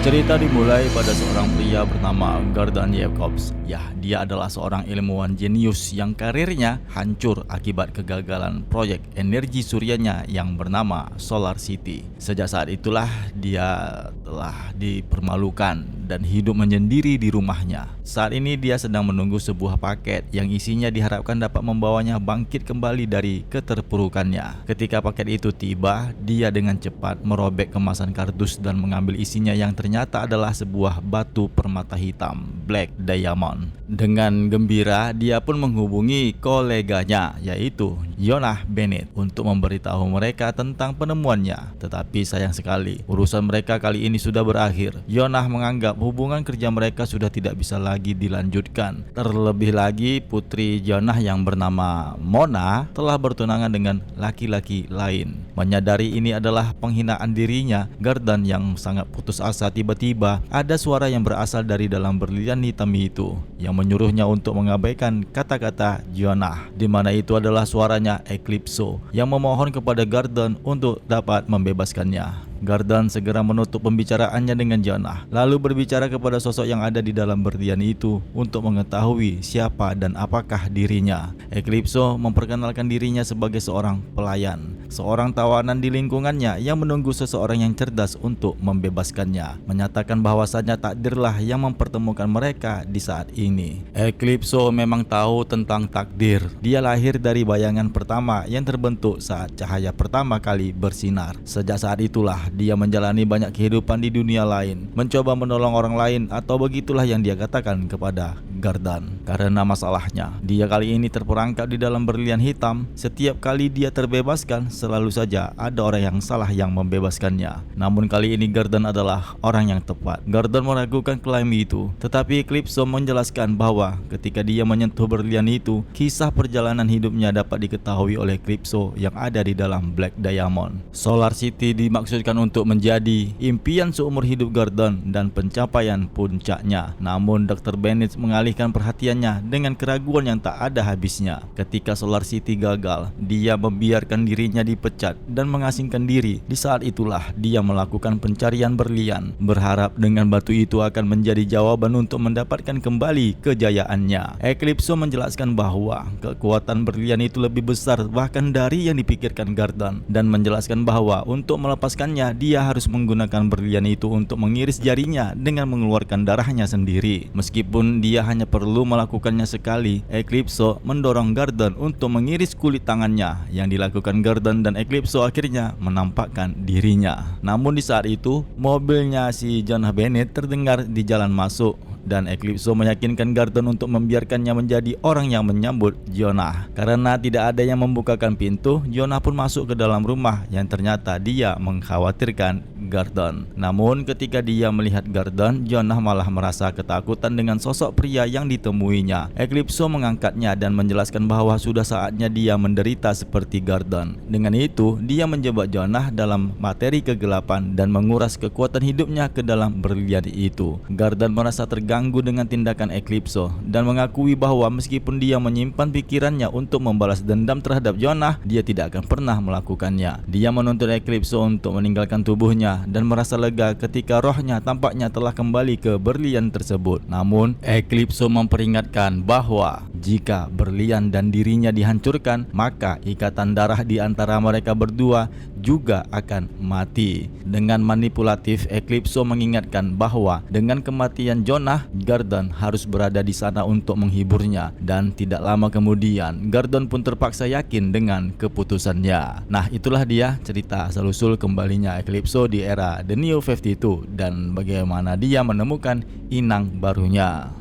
Cerita dimulai pada seorang pria bernama Gordon Jacobs. Ya, dia adalah seorang ilmuwan jenius yang karirnya hancur akibat kegagalan proyek energi suryanya yang bernama Solar City. Sejak saat itulah dia telah dipermalukan dan hidup menyendiri di rumahnya. Saat ini dia sedang menunggu sebuah paket yang isinya diharapkan dapat membawanya bangkit kembali dari keterpurukannya. Ketika paket itu tiba, dia dengan cepat merobek kemasan kardus dan mengambil isinya yang ternyata adalah sebuah batu permata hitam, Black Diamond. Dengan gembira, dia pun menghubungi koleganya, yaitu Jonah Bennett, untuk memberitahu mereka tentang penemuannya. Tetapi sayang sekali, urusan mereka kali ini sudah berakhir. Jonah menganggap hubungan kerja mereka sudah tidak bisa lagi dilanjutkan. Terlebih lagi, putri Jonah yang bernama Mona telah bertunangan dengan laki-laki lain. Menyadari ini adalah penghinaan dirinya, Gordon yang sangat putus asa tiba-tiba ada suara yang berasal dari dalam berlian hitam itu yang menyuruhnya untuk mengabaikan kata-kata Jonah, di mana itu adalah suaranya Eclipso yang memohon kepada Gordon untuk dapat membebaskannya. Gordon segera menutup pembicaraannya dengan Jonah, lalu berbicara kepada sosok yang ada di dalam berlian itu untuk mengetahui siapa dan apakah dirinya. Eclipso memperkenalkan dirinya sebagai seorang pelayan, seorang tawanan di lingkungannya yang menunggu seseorang yang cerdas untuk membebaskannya, menyatakan bahwasannya takdirlah yang mempertemukan mereka di saat ini. Eclipso memang tahu tentang takdir. Dia lahir dari bayangan pertama yang terbentuk saat cahaya pertama kali bersinar. Sejak saat itulah dia menjalani banyak kehidupan di dunia lain, mencoba menolong orang lain, atau begitulah yang dia katakan kepada Gordon. Karena masalahnya, dia kali ini terperangkap di dalam berlian hitam. Setiap kali dia terbebaskan, selalu saja ada orang yang salah yang membebaskannya. Namun kali ini Gordon adalah orang yang tepat. Gordon meragukan klaim itu, tetapi Eclipso menjelaskan bahwa ketika dia menyentuh berlian itu, kisah perjalanan hidupnya dapat diketahui oleh Eclipso yang ada di dalam Black Diamond. Solar City dimaksudkan untuk menjadi impian seumur hidup Gordon dan pencapaian puncaknya. Namun Dr. Bennett mengalihkan perhatiannya dengan keraguan yang tak ada habisnya. Ketika Solar City gagal, dia membiarkan dirinya dipecat dan mengasingkan diri. Di saat itulah dia melakukan pencarian berlian, berharap dengan batu itu akan menjadi jawaban untuk mendapatkan kembali kejayaannya. Eclipso menjelaskan bahwa kekuatan berlian itu lebih besar bahkan dari yang dipikirkan Gordon, dan menjelaskan bahwa untuk melepaskannya dia harus menggunakan berlian itu untuk mengiris jarinya dengan mengeluarkan darahnya sendiri. Meskipun dia hanya perlu melakukannya sekali, Eclipso mendorong Gordon untuk mengiris kulit tangannya. Yang dilakukan Gordon dan Eclipso akhirnya menampakkan dirinya. Namun di saat itu, mobilnya si Jonah Bennett terdengar di jalan masuk, dan Eclipso meyakinkan Gordon untuk membiarkannya menjadi orang yang menyambut Jonah. Karena tidak ada yang membukakan pintu, Jonah pun masuk ke dalam rumah yang ternyata dia mengkhawatirkan Gordon. Namun ketika dia melihat Gordon, Jonah malah merasa ketakutan dengan sosok pria yang ditemuinya. Eclipso mengangkatnya dan menjelaskan bahwa sudah saatnya dia menderita seperti Gordon. Dengan itu, dia menjebak Jonah dalam materi kegelapan dan menguras kekuatan hidupnya ke dalam berlian itu. Gordon merasa terganggu dengan tindakan Eclipso dan mengakui bahwa meskipun dia menyimpan pikirannya untuk membalas dendam terhadap Jonah, dia tidak akan pernah melakukannya. Dia menuntut Eclipso untuk meninggalkan tubuhnya dan merasa lega ketika rohnya tampaknya telah kembali ke berlian tersebut. Namun Eclipso memperingatkan bahwa jika berlian dan dirinya dihancurkan, maka ikatan darah di antara mereka berdua juga akan mati. Dengan manipulatif, Eclipso mengingatkan bahwa dengan kematian Jonah, Gordon harus berada di sana untuk menghiburnya, dan tidak lama kemudian Gordon pun terpaksa yakin dengan keputusannya. Nah, itulah dia cerita asal-usul kembalinya Eclipso di era The New 52 dan bagaimana dia menemukan inang barunya.